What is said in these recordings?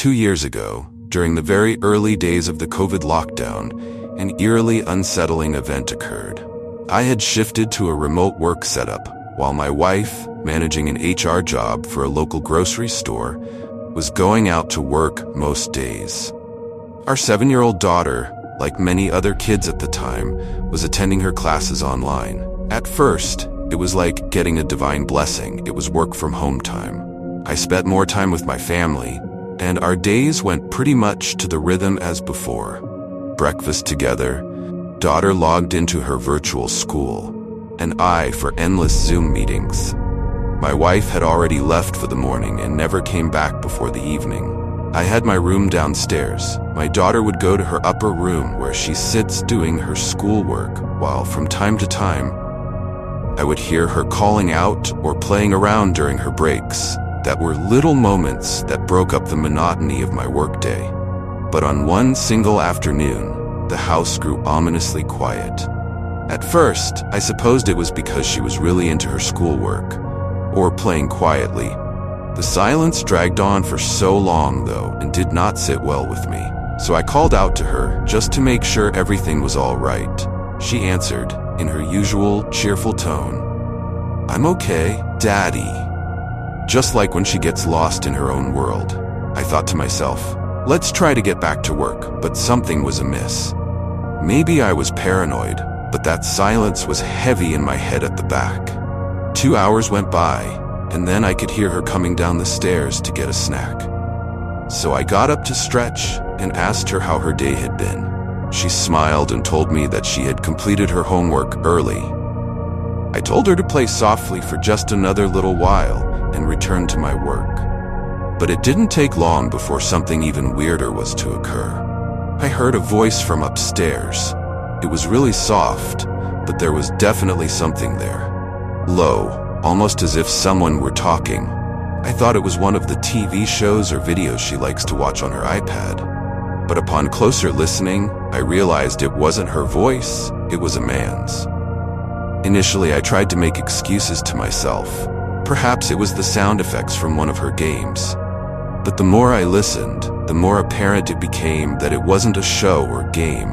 2 years ago, during the very early days of the COVID lockdown, an eerily unsettling event occurred. I had shifted to a remote work setup, while my wife, managing an HR job for a local grocery store, was going out to work most days. Our 7-year-old daughter, like many other kids at the time, was attending her classes online. At first, it was like getting a divine blessing. It was work from home time. I spent more time with my family, and our days went pretty much to the rhythm as before. Breakfast together, daughter logged into her virtual school, and I for endless Zoom meetings. My wife had already left for the morning and never came back before the evening. I had my room downstairs. My daughter would go to her upper room where she sits doing her schoolwork, while from time to time, I would hear her calling out or playing around during her breaks. That were little moments that broke up the monotony of my workday. But on one single afternoon, the house grew ominously quiet. At first, I supposed it was because she was really into her schoolwork, or playing quietly. The silence dragged on for so long, though, and did not sit well with me. So I called out to her, just to make sure everything was all right. She answered, in her usual, cheerful tone, "I'm okay, Daddy." Just like when she gets lost in her own world. I thought to myself, let's try to get back to work, but something was amiss. Maybe I was paranoid, but that silence was heavy in my head at the back. 2 hours went by, and then I could hear her coming down the stairs to get a snack. So I got up to stretch and asked her how her day had been. She smiled and told me that she had completed her homework early. I told her to play softly for just another little while and return to my work. But it didn't take long before something even weirder was to occur. I heard a voice from upstairs. It was really soft, but there was definitely something there. Low, almost as if someone were talking. I thought it was one of the TV shows or videos she likes to watch on her iPad. But upon closer listening, I realized it wasn't her voice, it was a man's. Initially, I tried to make excuses to myself. Perhaps it was the sound effects from one of her games. But the more I listened, the more apparent it became that it wasn't a show or game.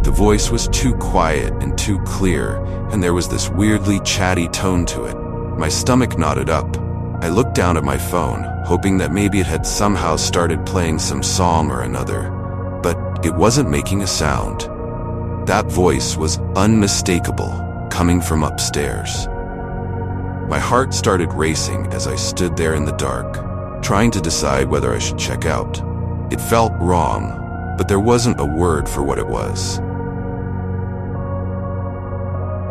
The voice was too quiet and too clear, and there was this weirdly chatty tone to it. My stomach knotted up. I looked down at my phone, hoping that maybe it had somehow started playing some song or another. But it wasn't making a sound. That voice was unmistakable, coming from upstairs. My heart started racing as I stood there in the dark, trying to decide whether I should check out. It felt wrong, but there wasn't a word for what it was.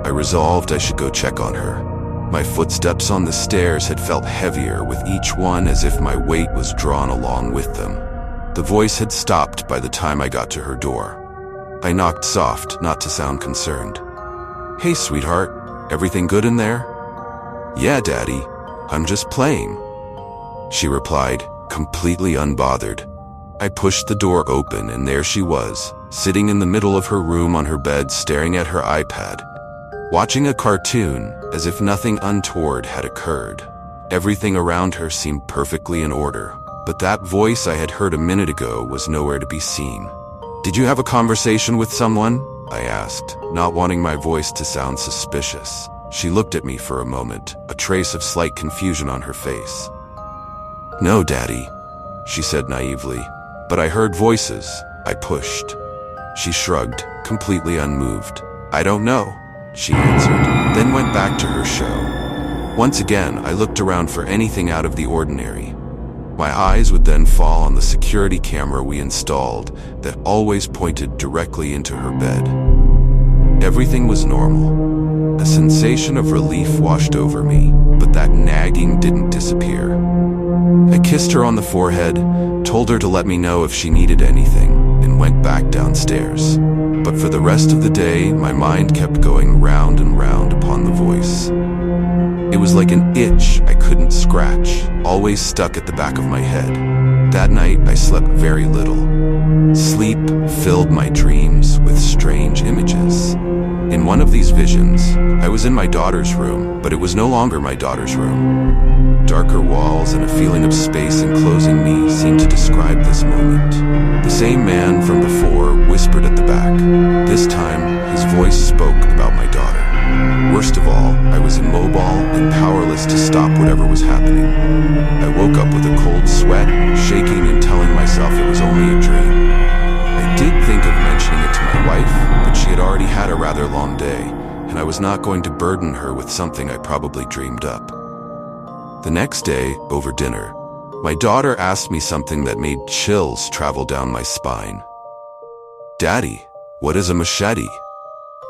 I resolved I should go check on her. My footsteps on the stairs had felt heavier with each one, as if my weight was drawn along with them. The voice had stopped by the time I got to her door. I knocked soft, not to sound concerned. "Hey, sweetheart, everything good in there?" "Yeah, Daddy, I'm just playing," she replied, completely unbothered. I pushed the door open, and there she was, sitting in the middle of her room on her bed, staring at her iPad, watching a cartoon as if nothing untoward had occurred. Everything around her seemed perfectly in order, but that voice I had heard a minute ago was nowhere to be seen. "Did you have a conversation with someone?" I asked, not wanting my voice to sound suspicious. She looked at me for a moment, a trace of slight confusion on her face. "No, Daddy," she said naively, "but I heard voices. I pushed." She shrugged, completely unmoved. "I don't know," she answered, then went back to her show. Once again, I looked around for anything out of the ordinary. My eyes would then fall on the security camera we installed that always pointed directly into her bed. Everything was normal. A sensation of relief washed over me, but that nagging didn't disappear. I kissed her on the forehead, told her to let me know if she needed anything, and went back downstairs. But for the rest of the day, my mind kept going round and round upon the voice. It was like an itch I couldn't scratch, always stuck at the back of my head. That night, I slept very little. Sleep filled my dreams with strange images. In one of these visions, I was in my daughter's room, but it was no longer my daughter's room. darker walls and a feeling of space enclosing me seemed to describe this moment. The same man from before whispered at the back. This time, his voice spoke about my daughter. Worst of all, I was immobile and powerless to stop whatever was happening. I woke up with a cold sweat, shaking and telling myself it was only a dream. I did think of mentioning it to my wife, but she had already had a rather long day, and I was not going to burden her with something I probably dreamed up. The next day, over dinner, my daughter asked me something that made chills travel down my spine. "Daddy, what is a machete?"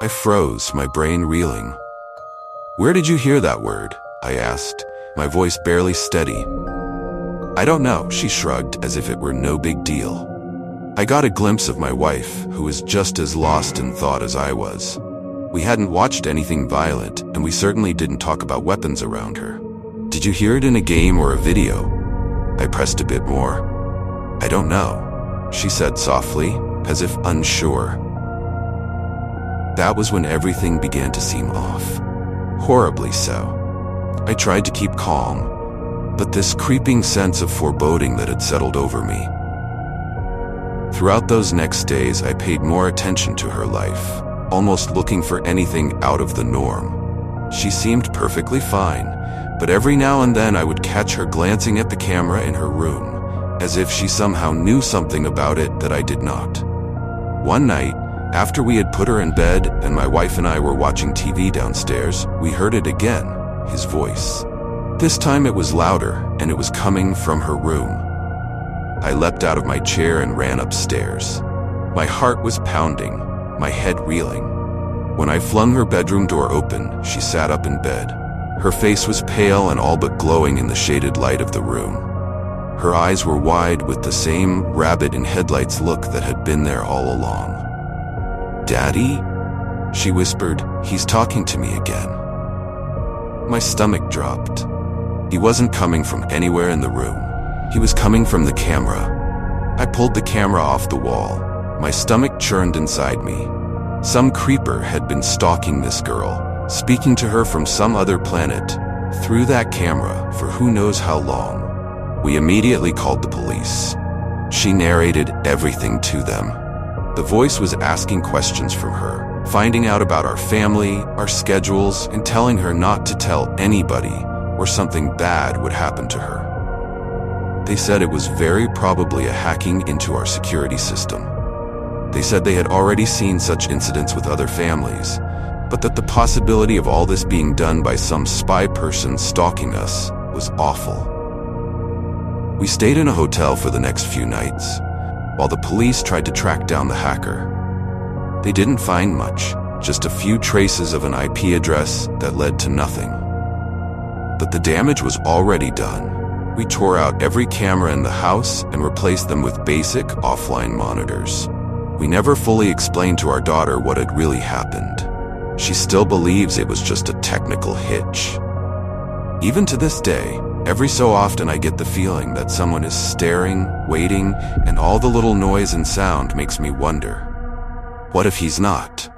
I froze, my brain reeling. "Where did you hear that word?" I asked, my voice barely steady. "I don't know," she shrugged as if it were no big deal. I got a glimpse of my wife, who was just as lost in thought as I was. We hadn't watched anything violent, and we certainly didn't talk about weapons around her. "Did you hear it in a game or a video?" I pressed a bit more. "I don't know," she said softly, as if unsure. That was when everything began to seem off. Horribly so. I tried to keep calm, but this creeping sense of foreboding that had settled over me. Throughout those next days, I paid more attention to her life, almost looking for anything out of the norm. She seemed perfectly fine, but every now and then I would catch her glancing at the camera in her room, as if she somehow knew something about it that I did not. One night, after we had put her in bed and my wife and I were watching TV downstairs, we heard it again, his voice. This time it was louder, and it was coming from her room. I leapt out of my chair and ran upstairs. My heart was pounding, my head reeling. When I flung her bedroom door open, she sat up in bed. Her face was pale and all but glowing in the shaded light of the room. Her eyes were wide with the same rabbit-in-headlights look that had been there all along. "Daddy?" she whispered. "He's talking to me again." My stomach dropped. He wasn't coming from anywhere in the room. He was coming from the camera. I pulled the camera off the wall. My stomach churned inside me. Some creeper had been stalking this girl, speaking to her from some other planet, through that camera for who knows how long. We immediately called the police. She narrated everything to them. The voice was asking questions from her, finding out about our family, our schedules, and telling her not to tell anybody or something bad would happen to her. They said it was very probably a hacking into our security system. They said they had already seen such incidents with other families, but that the possibility of all this being done by some spy person stalking us was awful. We stayed in a hotel for the next few nights, while the police tried to track down the hacker. They didn't find much, just a few traces of an IP address that led to nothing. But the damage was already done. We tore out every camera in the house and replaced them with basic offline monitors. We never fully explained to our daughter what had really happened. She still believes it was just a technical hitch. Even to this day, every so often I get the feeling that someone is staring, waiting, and all the little noise and sound makes me wonder, what if he's not?